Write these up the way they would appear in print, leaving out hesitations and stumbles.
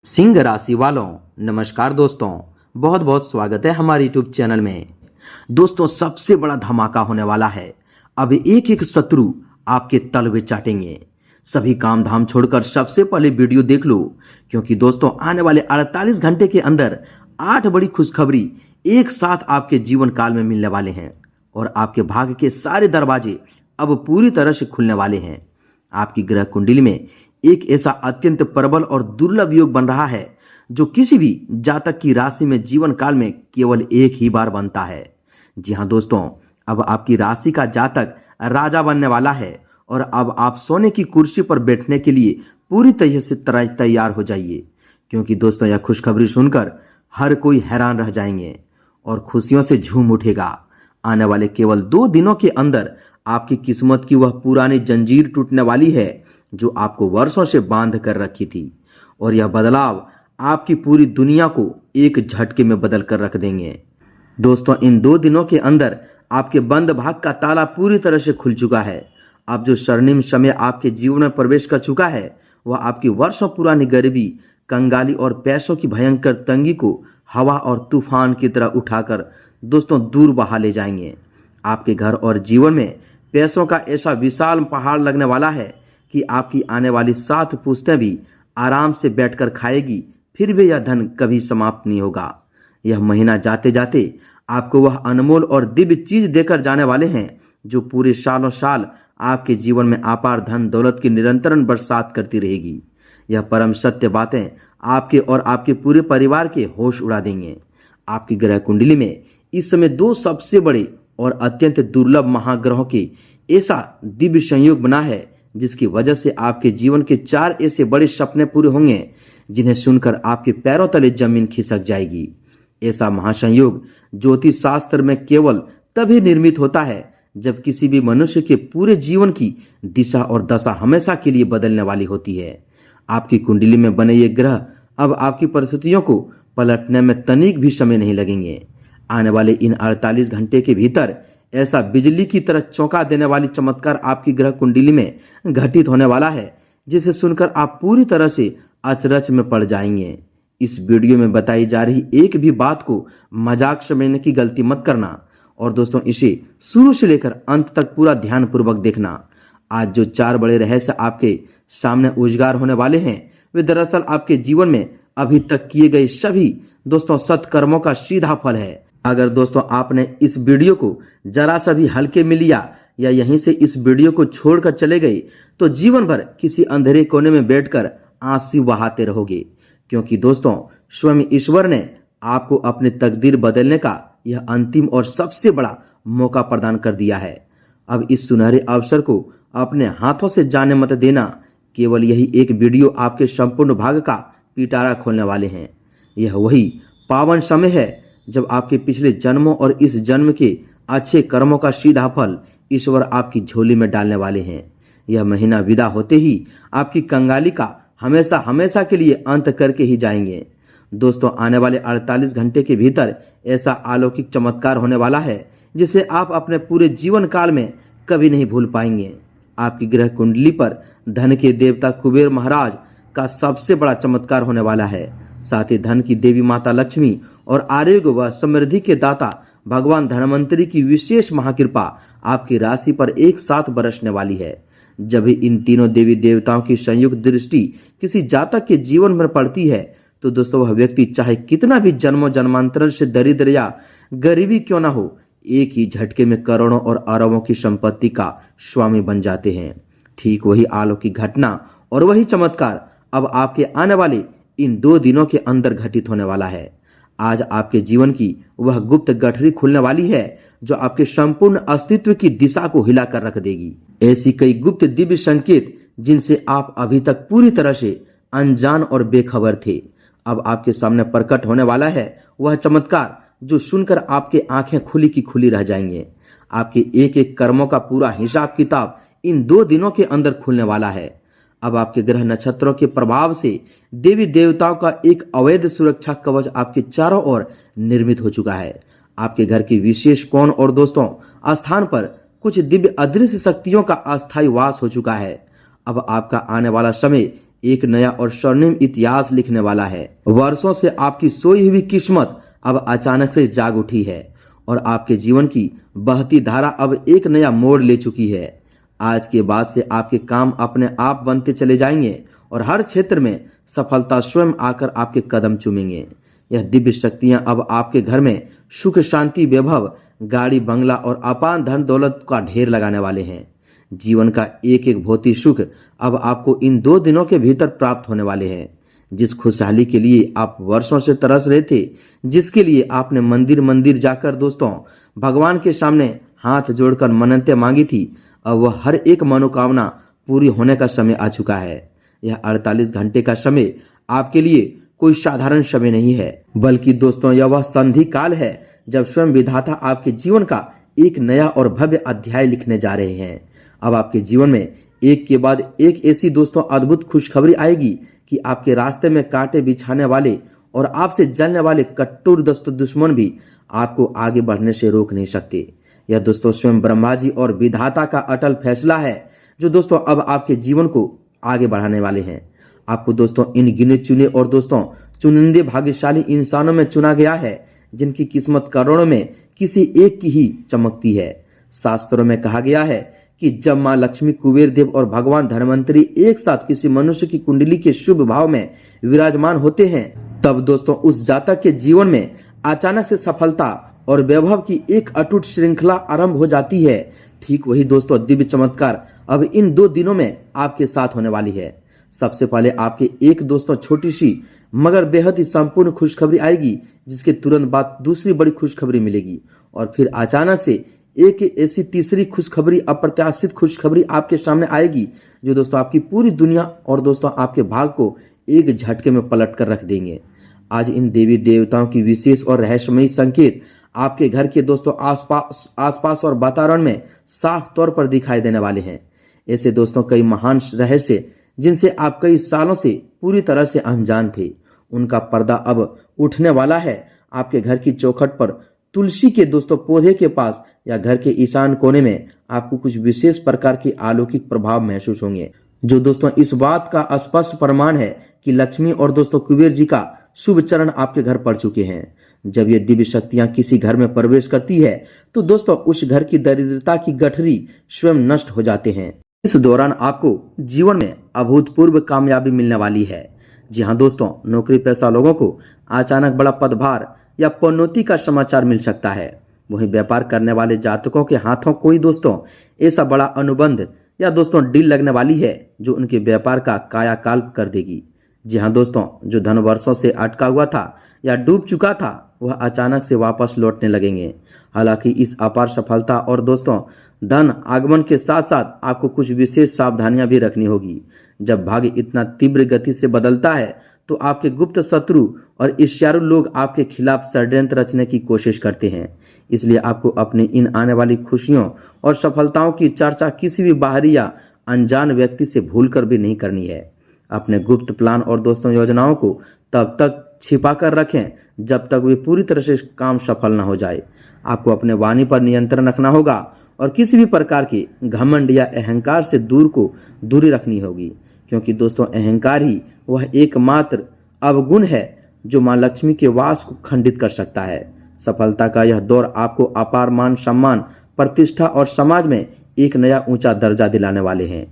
सिंह राशि वालों, नमस्कार दोस्तों। बहुत बहुत स्वागत है हमारे यूट्यूब चैनल में। दोस्तों, सबसे बड़ा धमाका होने वाला है। अब एक एक शत्रु आपके तलवे चाटेंगे। सभी काम धाम छोड़कर सबसे पहले वीडियो देख लो, क्योंकि दोस्तों आने वाले 48 घंटे के अंदर 8 बड़ी खुशखबरी एक साथ आपके जीवन काल में मिलने वाले हैं और आपके भाग्य के सारे दरवाजे अब पूरी तरह से खुलने वाले हैं। आपकी ग्रह कुंडली में एक ऐसा अत्यंत प्रबल और दुर्लभ योग बन रहा है जो किसी भी जातक की राशि में जीवन काल में केवल एक ही बार बनता है। जी हाँ दोस्तों, अब आपकी राशि का जातक राजा बनने वाला है और अब आप सोने की कुर्सी पर बैठने के लिए पूरी तरह से तैयार हो जाइए, क्योंकि दोस्तों यह खुशखबरी सुनकर हर कोई हैरान रह जाएंगे और खुशियों से झूम उठेगा। आने वाले केवल 2 दिनों के अंदर आपकी किस्मत की वह पुरानी जंजीर टूटने वाली है जो आपको वर्षों से बांध कर रखी थी, और यह बदलाव आपकी पूरी दुनिया को एक झटके में बदल कर रख देंगे। दोस्तों, इन 2 दिनों के अंदर आपके बंद भाग का ताला पूरी तरह से खुल चुका है। अब जो स्वर्णिम समय आपके जीवन में प्रवेश कर चुका है, वह आपकी वर्षों पुरानी गरीबी, कंगाली और पैसों की भयंकर तंगी को हवा और तूफान की तरह उठाकर दोस्तों दूर बहा ले जाएंगे। आपके घर और जीवन में पैसों का ऐसा विशाल पहाड़ लगने वाला है कि आपकी आने वाली 7 पुश्तें भी आराम से बैठकर खाएगी, फिर भी यह धन कभी समाप्त नहीं होगा। यह महीना जाते जाते आपको वह अनमोल और दिव्य चीज देकर जाने वाले हैं जो पूरे सालों साल आपके जीवन में अपार धन दौलत की निरंतर बरसात करती रहेगी। यह परम सत्य बातें आपके और आपके पूरे परिवार के होश उड़ा देंगे। आपकी ग्रह कुंडली में इस समय 2 सबसे बड़े और अत्यंत दुर्लभ महाग्रहों के ऐसा दिव्य संयोग बना है जिसकी वजह से आपके जीवन के 4 ऐसे बड़े सपने पूरे होंगे जिन्हें सुनकर आपके पैरों तले जमीन खिसक जाएगी। ऐसा महासंयोग ज्योतिष शास्त्र में केवल तभी निर्मित होता है जब किसी भी मनुष्य के पूरे जीवन की दिशा और दशा हमेशा के लिए बदलने वाली होती है। आपकी कुंडली में बने ये ग्रह अब आपकी परिस्थितियों को पलटने में तनिक भी समय नहीं लगेंगे। आने वाले इन 48 घंटे के भीतर ऐसा बिजली की तरह चौंका देने वाली चमत्कार आपकी ग्रह कुंडली में घटित होने वाला है जिसे सुनकर आप पूरी तरह से अचरज में पड़ जाएंगे। इस वीडियो में बताई जा रही एक भी बात को मजाक समझने की गलती मत करना और दोस्तों इसे शुरू से लेकर अंत तक पूरा ध्यानपूर्वक देखना। आज जो 4 बड़े रहस्य आपके सामने उजागर होने वाले हैं वे दरअसल आपके जीवन में अभी तक किए गए सभी दोस्तों सत्कर्मों का सीधा फल है। अगर दोस्तों आपने इस वीडियो को जरा सा भी हल्के में लिया या यहीं से इस वीडियो को छोड़कर चले गए तो जीवन भर किसी अंधेरे कोने में बैठकर आंसू बहाते रहोगे, क्योंकि दोस्तों स्वयं ईश्वर ने आपको अपनी तकदीर बदलने का यह अंतिम और सबसे बड़ा मौका प्रदान कर दिया है। अब इस सुनहरे अवसर को अपने हाथों से जाने मत देना। केवल यही एक वीडियो आपके संपूर्ण भाग्य का पिटारा खोलने वाले हैं। यह वही पावन समय है जब आपके पिछले जन्मों और इस जन्म के अच्छे कर्मों का सीधा फल ईश्वर आपकी झोली में डालने वाले हैं। यह महीना विदा होते ही आपकी कंगाली का हमेशा हमेशा के लिए अंत करके ही जाएंगे। दोस्तों, आने वाले 48 घंटे के भीतर ऐसा अलौकिक चमत्कार होने वाला है जिसे आप अपने पूरे जीवन काल में कभी नहीं भूल पाएंगे। आपकी ग्रह कुंडली पर धन के देवता कुबेर महाराज का सबसे बड़ा चमत्कार होने वाला है। साथ ही धन की देवी माता लक्ष्मी और आरोग्य व समृद्धि के दाता भगवान धनवंतरी की विशेष महाकृपा आपकी राशि पर एक साथ बरसने वाली है। जब भी इन तीनों देवी देवताओं की संयुक्त दृष्टि किसी जातक के जीवन में पड़ती है तो दोस्तों वह व्यक्ति चाहे कितना भी जन्मों जन्मांतर से दरिद्र या गरीबी क्यों ना हो, एक ही झटके में करोड़ों और अरबों की संपत्ति का स्वामी बन जाते हैं। ठीक वही अलौकिक घटना और वही चमत्कार अब आपके आने वाले इन 2 दिनों के अंदर घटित होने वाला है। आज आपके जीवन की वह गुप्त गठरी खुलने वाली है जो आपके संपूर्ण अस्तित्व की दिशा को हिलाकर रख देगी। ऐसी कई गुप्त दिव्य संकेत जिनसे आप अभी तक पूरी तरह से अनजान और बेखबर थे, अब आपके सामने प्रकट होने वाला है। वह चमत्कार जो सुनकर आपके आंखें खुली की खुली रह जाएंगे। आपके एक एक कर्मों का पूरा हिसाब किताब इन 2 दिनों के अंदर खुलने वाला है। अब आपके ग्रह नक्षत्रों के प्रभाव से देवी देवताओं का एक अवैध सुरक्षा कवच आपके चारों ओर निर्मित हो चुका है। आपके घर के विशेष कोण और दोस्तों स्थान पर कुछ दिव्य अदृश्य शक्तियों का अस्थायी वास हो चुका है। अब आपका आने वाला समय एक नया और स्वर्णिम इतिहास लिखने वाला है। वर्षों से आपकी सोई हुई किस्मत अब अचानक से जाग उठी है और आपके जीवन की बहती धारा अब एक नया मोड़ ले चुकी है। आज के बाद से आपके काम अपने आप बनते चले जाएंगे और हर क्षेत्र में सफलता स्वयं आकर आपके कदम चूमेंगे। यह दिव्य शक्तियां अब आपके घर में सुख, शांति, वैभव, गाड़ी, बंगला और अपार धन दौलत का ढेर लगाने वाले हैं। जीवन का एक एक भौतिक सुख अब आपको इन 2 दिनों के भीतर प्राप्त होने वाले हैं। जिस खुशहाली के लिए आप वर्षों से तरस रहे थे, जिसके लिए आपने मंदिर मंदिर जाकर दोस्तों भगवान के सामने हाथ जोड़कर मन्नतें मांगी थी, अब वह हर एक मनोकामना पूरी होने का समय आ चुका है। यह 48 घंटे का समय आपके लिए कोई साधारण समय नहीं है, बल्कि दोस्तों यह वह संधि काल है जब स्वयं विधाता आपके जीवन का एक नया और भव्य अध्याय लिखने जा रहे हैं। अब आपके जीवन में एक के बाद एक ऐसी दोस्तों अद्भुत खुशखबरी आएगी कि आपके रास्ते में कांटे बिछाने वाले और आपसे जलने वाले कट्टर दुश्मन भी आपको आगे बढ़ने से रोक नहीं सकते। यह दोस्तों स्वयं ब्रह्मा जी और विधाता का अटल फैसला है जो दोस्तों अब आपके जीवन को आगे बढ़ाने वाले हैं। आपको दोस्तों इन गिने चुने और दोस्तों चुनिंदे भाग्यशाली इंसानों में चुना गया है जिनकी किस्मत करोड़ों में किसी एक की ही चमकती है। शास्त्रों में कहा गया है कि जब मां लक्ष्मी, कुबेर देव और भगवान धनवंतरी एक साथ किसी मनुष्य की कुंडली के शुभ भाव में विराजमान होते हैं, तब दोस्तों उस जातक के जीवन में अचानक से सफलता और वैभव की एक अटूट श्रृंखला आरंभ हो जाती है। ठीक वही दोस्तों दिव्य चमत्कार अब इन 2 दिनों में आपके साथ होने वाली है। सबसे पहले आपके एक दोस्तों छोटी सी मगर बेहद ही संपूर्ण खुशखबरी आएगी, जिसके तुरंत बाद दूसरी बड़ी खुशखबरी मिलेगी और फिर अचानक से एक ऐसी तीसरी खुशखबरी, अप्रत्याशित खुशखबरी आपके सामने आएगी जो दोस्तों आपकी पूरी दुनिया और दोस्तों आपके भाग को एक झटके में पलट कर रख देंगे। आज इन देवी देवताओं की विशेष और रहस्यमयी संकेत आपके घर के दोस्तों आसपास और वातावरण में साफ तौर पर दिखाई देने वाले हैं। ऐसे दोस्तों कई महान रहस्य जिनसे आप कई सालों से पूरी तरह से अनजान थे, उनका पर्दा अब उठने वाला है। आपके घर की चौखट पर तुलसी के दोस्तों पौधे के पास या घर के ईशान कोने में आपको कुछ विशेष प्रकार के अलौकिक प्रभाव महसूस होंगे, जो दोस्तों इस बात का स्पष्ट प्रमाण है कि लक्ष्मी और दोस्तों कुबेर जी का शुभ चरण आपके घर पड़ चुके हैं। जब ये दिव्य शक्तियां किसी घर में प्रवेश करती है तो दोस्तों उस घर की दरिद्रता की गठरी स्वयं नष्ट हो जाते हैं। इस दौरान आपको जीवन में अभूतपूर्व कामयाबी मिलने वाली है। जी हाँ दोस्तों, नौकरी पेशा लोगों को अचानक बड़ा पदभार या पदोन्नति का समाचार मिल सकता है। वहीं व्यापार करने वाले जातकों के हाथों कोई दोस्तों ऐसा बड़ा अनुबंध या दोस्तों डील लगने वाली है जो उनके व्यापार का कायाकल्प कर देगी। जी हाँ दोस्तों, जो धन वर्षों से अटका हुआ था या डूब चुका था वह अचानक से वापस लौटने लगेंगे। हालांकि इस अपार सफलता और दोस्तों धन आगमन के साथ साथ आपको कुछ विशेष सावधानियां भी रखनी होगी। जब भाग्य इतना तीव्र गति से बदलता है तो आपके गुप्त शत्रु और ईर्ष्यालु लोग आपके खिलाफ षड्यंत्र रचने की कोशिश करते हैं। इसलिए आपको अपनी इन आने वाली खुशियों और सफलताओं की चर्चा किसी भी बाहरी या अनजान व्यक्ति से भूलकर भी नहीं करनी है। अपने गुप्त प्लान और दोस्तों योजनाओं को तब तक छिपा कर रखें जब तक वे पूरी तरह से काम सफल न हो जाए। आपको अपने वाणी पर नियंत्रण रखना होगा और किसी भी प्रकार के घमंड या अहंकार से दूरी रखनी होगी, क्योंकि दोस्तों अहंकार ही वह एकमात्र अवगुण है जो मां लक्ष्मी के वास को खंडित कर सकता है। सफलता का यह दौर आपको अपार मान सम्मान, प्रतिष्ठा और समाज में एक नया ऊंचा दर्जा दिलाने वाले हैं।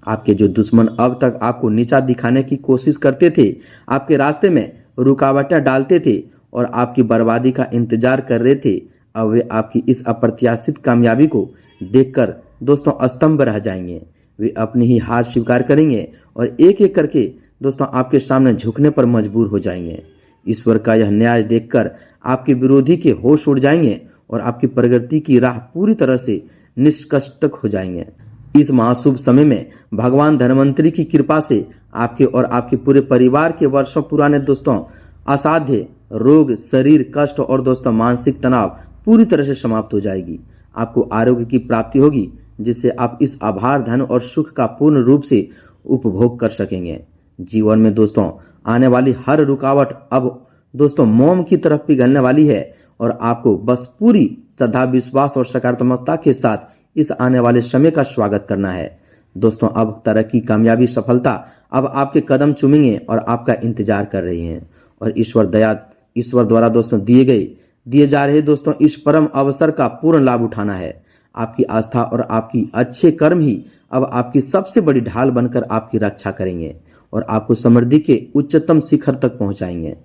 आपके जो दुश्मन अब तक आपको नीचा दिखाने की कोशिश करते थे, आपके रास्ते में रुकावटें डालते थे और आपकी बर्बादी का इंतजार कर रहे थे, अब वे आपकी इस अप्रत्याशित कामयाबी को देखकर दोस्तों स्तंभ रह जाएंगे। वे अपनी ही हार स्वीकार करेंगे और एक एक करके दोस्तों आपके सामने झुकने पर मजबूर हो जाएंगे। ईश्वर का यह न्याय देखकर आपके विरोधी के होश उड़ जाएंगे और आपकी प्रगति की राह पूरी तरह से निष्कष्टक हो जाएंगे। इस महाशुभ समय में भगवान धनवंतरी की कृपा से आपके और आपके पूरे परिवार के वर्षों पुराने दोस्तों असाध्य रोग, शरीर कष्ट और दोस्तों मानसिक तनाव पूरी तरह से समाप्त हो जाएगी। आपको आरोग्य की प्राप्ति होगी जिससे आप इस आभार, धन और सुख का पूर्ण रूप से उपभोग कर सकेंगे। जीवन में दोस्तों आने वाली हर रुकावट अब दोस्तों मोम की तरफ पिघलने वाली है और आपको बस पूरी श्रद्धा, विश्वास और सकारात्मकता के साथ इस आने वाले समय का स्वागत करना है। दोस्तों अब तरक्की, कामयाबी, सफलता अब आपके कदम चूमेंगे और आपका इंतजार कर रही हैं। और ईश्वर द्वारा दोस्तों दिए जा रहे दोस्तों इस परम अवसर का पूर्ण लाभ उठाना है। आपकी आस्था और आपकी अच्छे कर्म ही अब आपकी सबसे बड़ी ढाल बनकर आपकी रक्षा करेंगे और आपको समृद्धि के उच्चतम शिखर तक पहुंचाएंगे।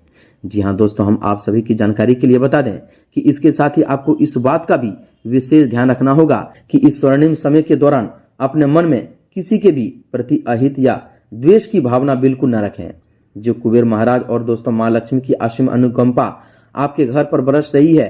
जी हाँ दोस्तों, हम आप सभी की जानकारी के लिए बता दें कि इसके साथ ही आपको इस बात का भी विशेष ध्यान रखना होगा कि इस स्वर्णिम समय के दौरान अपने मन में किसी के भी प्रति अहित या द्वेष की भावना बिल्कुल न रखें। जो कुबेर महाराज और दोस्तों माँ लक्ष्मी की असीम अनुकंपा आपके घर पर बरस रही है,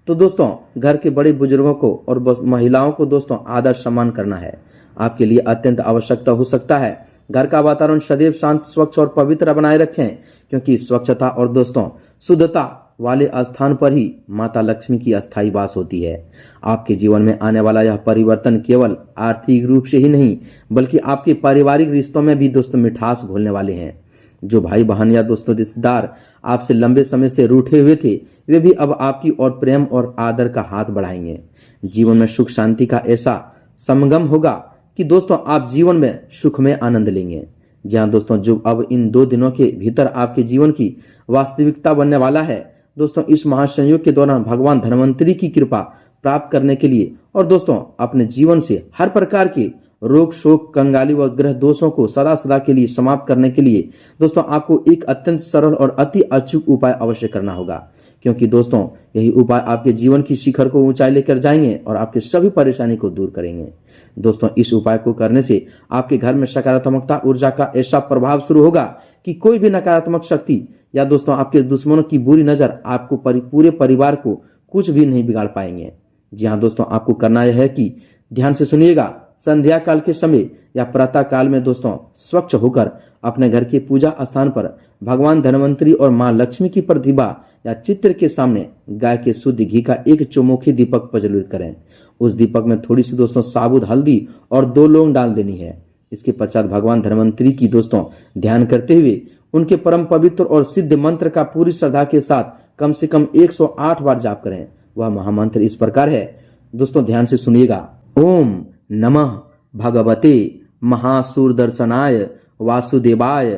तो दोस्तों घर के बड़े बुजुर्गों को और महिलाओं को दोस्तों आदर सम्मान करना है आपके लिए अत्यंत आवश्यकता हो सकता है। घर का वातावरण सदैव शांत, स्वच्छ और पवित्र बनाए रखें, क्योंकि स्वच्छता और दोस्तों शुद्धता वाले स्थान पर ही माता लक्ष्मी की अस्थायी वास होती है। आपके जीवन में आने वाला यह परिवर्तन केवल आर्थिक रूप से ही नहीं बल्कि आपके पारिवारिक रिश्तों में भी दोस्तों मिठास घोलने वाले हैं। जो भाई बहन या दोस्तों रिश्तेदार आपसे लंबे समय से रूठे हुए थे, वे भी अब आपकी ओर प्रेम और आदर का हाथ बढ़ाएंगे। जीवन में सुख शांति का ऐसा संगम होगा कि दोस्तों आप जीवन में सुख में आनंद लेंगे। जहां दोस्तों जो अब इन 2 दिनों के भीतर आपके जीवन की वास्तविकता बनने वाला है, दोस्तों इस महासंयोग के दौरान भगवान धन्वंतरी की कृपा प्राप्त करने के लिए और दोस्तों अपने जीवन से हर प्रकार के रोग, शोक, कंगाली व ग्रह दोषों को सदा सदा के लिए समाप्त करने के लिए दोस्तों आपको एक अत्यंत सरल और अति अचूक उपाय अवश्य करना होगा, क्योंकि दोस्तों यही उपाय आपके जीवन की शिखर को ऊंचाई लेकर जाएंगे और आपके सभी परेशानी को दूर करेंगे। दोस्तों इस उपाय को करने से आपके घर में सकारात्मकता ऊर्जा का ऐसा प्रभाव शुरू होगा कि कोई भी नकारात्मक शक्ति या दोस्तों आपके दुश्मनों की बुरी नजर आपको पूरे परिवार को कुछ भी नहीं बिगाड़ पाएंगे। जी हाँ दोस्तों, आपको करना यह है कि ध्यान से सुनिएगा, संध्या काल के समय या प्रातः काल में दोस्तों स्वच्छ होकर अपने घर के पूजा स्थान पर भगवान धन्वंतरी और मां लक्ष्मी की प्रतिभा या चित्र के सामने गाय के शुद्ध घी का एक चौमुखी दीपक प्रज्वलित करें। उस दीपक में थोड़ी सी दोस्तों साबुत हल्दी और 2 लौंग डाल देनी है। इसके पश्चात भगवान धन्वंतरी की दोस्तों ध्यान करते हुए उनके परम पवित्र और सिद्ध मंत्र का पूरी श्रद्धा के साथ कम से कम 108 बार जाप करें। वह महामंत्र इस प्रकार है, दोस्तों ध्यान से सुनिएगा। ओम नमः भगवते महासूरदर्शनाय वासुदेवाय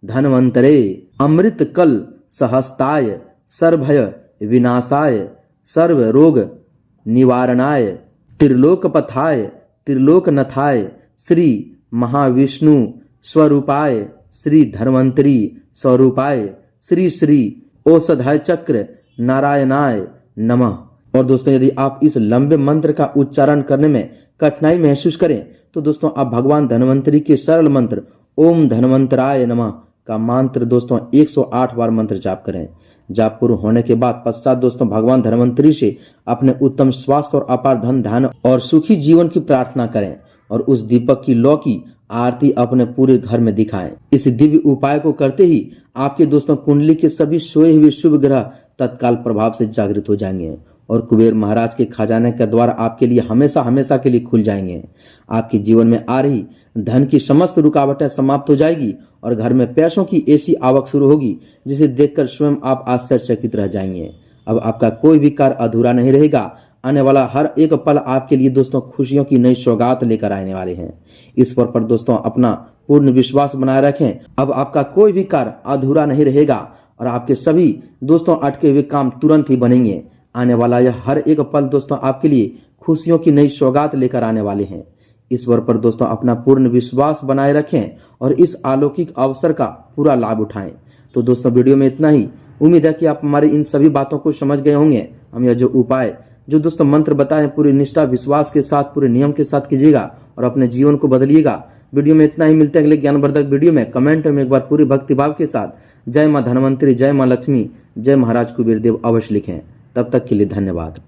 धन्वंतरे अमृत कल सहस्ताय सर्वभय विनाशाय सर्व रोग निवारणाय त्रिलोकपथाय त्रिलोकनाथाय श्री महाविष्णु स्वरूपाय श्री धन्वंतरी स्वरूपाय श्री श्री औषधाय चक्र नारायणाय नमः। और दोस्तों यदि आप इस लंबे मंत्र का उच्चारण करने में कठिनाई महसूस करें तो दोस्तों आप भगवान धन्वंतरी के सरल मंत्र ओम धन्वंतराय नमः का मंत्र दोस्तों 108 बार मंत्र जाप करें। जाप पूर्ण होने के बाद पश्चात दोस्तों भगवान धन्वंतरी से अपने उत्तम स्वास्थ्य और अपार धन धान और सुखी जीवन की प्रार्थना करें और उस दीपक की लौ की आरती अपने पूरे घर में दिखाएं। इस दिव्य उपाय को करते ही आपके दोस्तों कुंडली के सभी सोए हुए शुभ ग्रह तत्काल प्रभाव से जागृत हो जाएंगे और कुबेर महाराज के खजाने का द्वार आपके लिए हमेशा हमेशा के लिए खुल जाएंगे। आपके जीवन में आ रही धन की समस्त रुकावटें समाप्त हो जाएगी और घर में पैसों की ऐसी आवक शुरू होगी जिसे देखकर स्वयं आप आश्चर्यचकित रह जाएंगे। अब आपका कोई भी कार्य अधूरा नहीं रहेगा। आने वाला हर एक पल आपके लिए दोस्तों खुशियों की नई सौगात लेकर आने वाले हैं। ईश्वर पर दोस्तों अपना पूर्ण विश्वास बनाए रखें। अब आपका कोई भी कार्य अधूरा नहीं रहेगा और आपके सभी दोस्तों अटके हुए काम तुरंत ही बनेंगे। आने वाला यह हर एक पल दोस्तों आपके लिए खुशियों की नई सौगात लेकर आने वाले हैं। ईश्वर पर दोस्तों अपना पूर्ण विश्वास बनाए रखें और इस अलौकिक अवसर का पूरा लाभ उठाएं। तो दोस्तों वीडियो में इतना ही। उम्मीद है कि आप हमारी इन सभी बातों को समझ गए होंगे। हम यह जो उपाय जो दोस्तों मंत्र बताए पूरी निष्ठा विश्वास के साथ पूरे नियम के साथ कीजिएगा और अपने जीवन को बदलिएगा। वीडियो में इतना ही। मिलते हैं अगले ज्ञानवर्धक वीडियो में। कमेंट में एक बार पूरी भक्तिभाव के साथ जय मां धन्वंतरी, जय मां लक्ष्मी, जय महाराज कुबेर देव अवश्य लिखें। तब तक के लिए धन्यवाद।